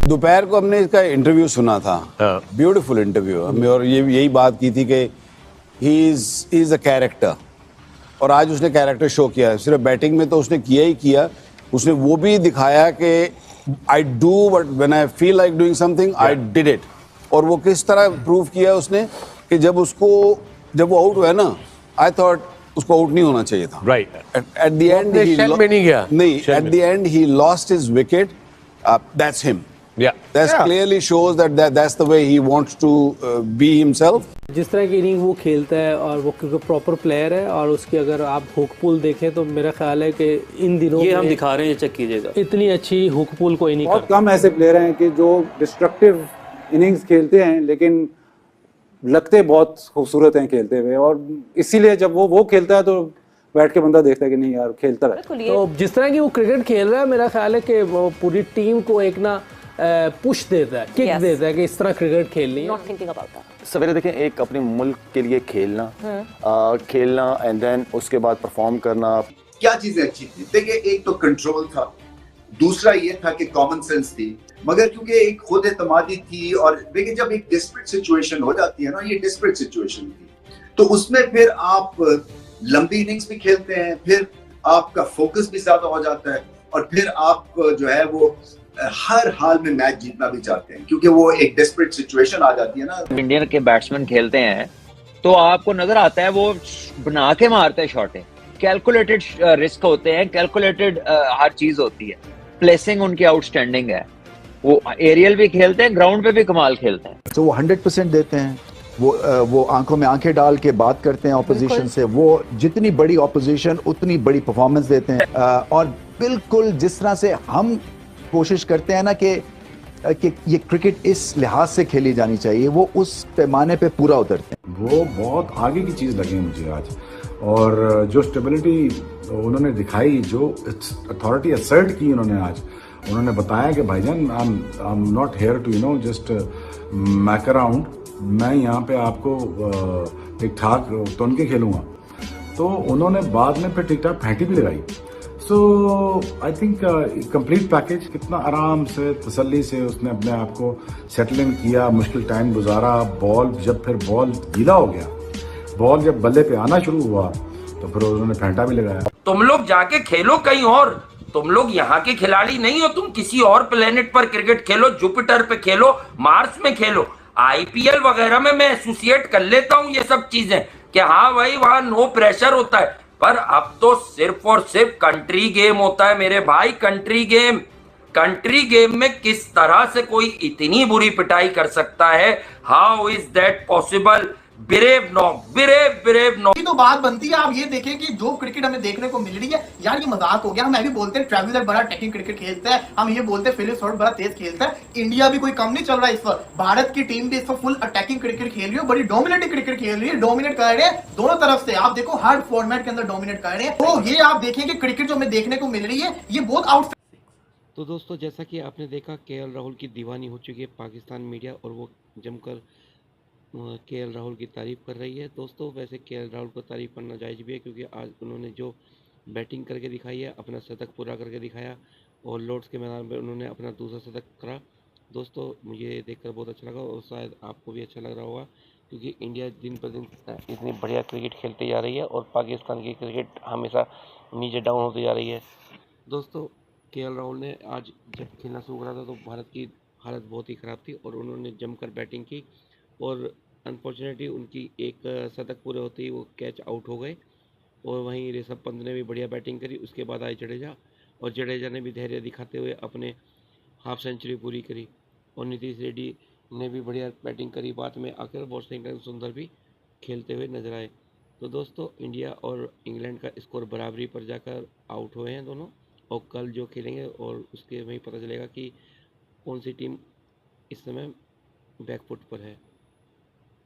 दोपहर को हमने इसका इंटरव्यू सुना था, ब्यूटीफुल इंटरव्यू, हमने और ये यही बात की थी कि ही इज अ कैरेक्टर, और आज उसने कैरेक्टर शो किया है। सिर्फ बैटिंग में तो उसने किया ही किया, उसने वो भी दिखाया कि I do but when I feel like doing something I did it. और वो किस तरह प्रूव किया उसने कि जब वो आउट हुआ ना, आई थॉट उसको आउट नहीं होना चाहिए था। Right, at the end at the and he lost his wicket. That's him. That clearly shows that's the way he wants to be himself. जिस तरह की इनिंग वो खेलता है और वो क्योंकि प्रॉपर प्लेयर है, और उसकी अगर आप हुक पुल देखें तो मेरा ख्याल है कि इन दिनों ये हम दिखा रहे हैं, चेक कीजिएगा, इतनी अच्छी हुक पुल कोई नहीं बहुत कम ऐसे प्लेयर हैं कि जो डिस्ट्रक्टिव इनिंग्स खेलते हैं लेकिन लगते बहुत खूबसूरत हैं खेलते हुए, और इसीलिए जब वो खेलता है तो बैठ के बंदा देखता है कि नहीं यार खेलता रहे। तो जिस तरह की वो क्रिकेट खेल रहा है, मेरा ख्याल है कि वो पूरी टीम को एक ना पुश देता है, किक देता है कि इस तरह क्रिकेट खेलनी है। सवेरे देखें, एक अपने मुल्क के लिए खेलना एंड देन उसके बाद परफॉर्म करना, क्या चीजें अच्छी थी? देखिए, एक तो कंट्रोल था, दूसरा ये था कि कॉमन सेंस थी, मगर क्योंकि एक खुद एतमादी थी। और देखिए, जब एक डिस्परेट सिचुएशन हो जाती है ना, ये डिस्परेट सिचुएशन थी, तो उसमें फिर आप लंबी इनिंग्स भी खेलते हैं, फिर आपका फोकस भी ज्यादा हो जाता है, और फिर आप जो है वो हर हाल में मैच जीतना भी चाहते हैं, क्योंकि वो एक डेस्परेट सिचुएशन आ जाती है ना। इंडियन के बैट्समैन खेलते हैं तो आपको नजर आता है वो बना के मारते हैं शॉटें, कैलकुलेटेड रिस्क होते हैं, कैलकुलेटेड हर चीज होती है, प्लेसिंग उनकी आउटस्टैंडिंग है, वो एरियल भी खेलते हैं, ग्राउंड पे भी कमाल खेलते हैं। तो वो 100% देते हैं, वो आंखों में आंखें डाल के बात करते हैं ऑपोजिशन से, वो जितनी बड़ी ऑपोजिशन उतनी बड़ी परफॉर्मेंस देते हैं, और बिल्कुल जिस तरह से हम कोशिश करते हैं ना कि ये क्रिकेट इस लिहाज से खेली जानी चाहिए, वो उस पैमाने पे पूरा उतरते हैं। वो बहुत आगे की चीज़ लगी मुझे आज, और जो स्टेबिलिटी उन्होंने दिखाई, जो अथॉरिटी असर्ट की उन्होंने आज, उन्होंने बताया कि भाईजान I am not here to just muck around, मैं यहाँ पे आपको ठीक ठाक तुन के खेलूंगा। तो उन्होंने बाद में फिर ठीक ठाक फेंटी भी लगाई। सो आई थिंक कंप्लीट पैकेज, कितना आराम से तसल्ली से उसने अपने आप को सेटलिंग किया, मुश्किल टाइम गुजारा। फिर बॉल गीला हो गया, बॉल जब बल्ले पे आना शुरू हुआ तो फिर उन्होंने फेंटा भी लगाया। तुम लोग जाके खेलो कहीं और, तुम लोग यहाँ के खिलाड़ी नहीं हो, तुम किसी और प्लेनेट पर क्रिकेट खेलो, जुपिटर पे खेलो, मार्स में खेलो। आईपीएल वगैरह में मैं एसोसिएट कर लेता हूँ ये सब चीजें कि हाँ भाई वहां नो प्रेशर होता है, पर अब तो सिर्फ और सिर्फ कंट्री गेम होता है मेरे भाई। कंट्री गेम में किस तरह से कोई इतनी बुरी पिटाई कर सकता है? How is that possible? Bravo. तो बात बनती है, आप ये देखें कि जो क्रिकेट हमें देखने को मिल रही है यार, ये मजाक हो गया। हम भी बोलते हैं ट्रेविस बड़ा टेकिंग क्रिकेट खेलता है, हम ये बोलते हैं फिलिप्स हॉर्ट बड़ा तेज खेलता है। इंडिया भी कोई कम नहीं चल रहा है इस वक्त, भारत की टीम भी इस वक्त फुल अटैकिंग क्रिकेट खेल रही है, बड़ी डोमिनेटिंग क्रिकेट खेल रही है, डोमिनेट कर रहे हैं दोनों तरफ से। आप देखो हर फॉर्मेट के अंदर डोमिनेट कर रहे हैं। तो ये आप देखें कि क्रिकेट जो हमें देखने को मिल रही है ये बहुत आउट। तो दोस्तों, जैसा कि आपने देखा, केएल राहुल की दीवानी हो चुकी है पाकिस्तान मीडिया, और वो जमकर केएल राहुल की तारीफ़ कर रही है। दोस्तों, वैसे केएल राहुल को तारीफ़ करना जायज़ भी है, क्योंकि आज उन्होंने जो बैटिंग करके दिखाई है, अपना शतक पूरा करके दिखाया, और लॉर्ड्स के मैदान में उन्होंने अपना दूसरा शतक करा। दोस्तों, मुझे देखकर बहुत अच्छा लगा, और शायद आपको भी अच्छा लग रहा होगा, क्योंकि इंडिया दिन पर दिन इतनी बढ़िया क्रिकेट खेलती जा रही है, और पाकिस्तान की क्रिकेट हमेशा नीचे डाउन होती जा रही है। दोस्तों, केएल राहुल ने आज जब खेलना शुरू करा था तो भारत की हालत बहुत ही ख़राब थी, और उन्होंने जमकर बैटिंग की, और अनफॉर्चुनेटली उनकी एक शतक पूरे होते ही वो कैच आउट हो गए। और वहीं ऋषभ पंत ने भी बढ़िया बैटिंग करी, उसके बाद आए जडेजा, और जडेजा ने भी धैर्य दिखाते हुए अपने हाफ सेंचुरी पूरी करी, और नीतीश रेड्डी ने भी बढ़िया बैटिंग करी। बाद में आकर वॉशिंगटन सुंदर भी खेलते हुए नजर आए। तो दोस्तों, इंडिया और इंग्लैंड का स्कोर बराबरी पर जाकर आउट हुए हैं दोनों, और कल जो खेलेंगे और उसके वहीं पता चलेगा कि कौन सी टीम इस समय बैकफुट पर है।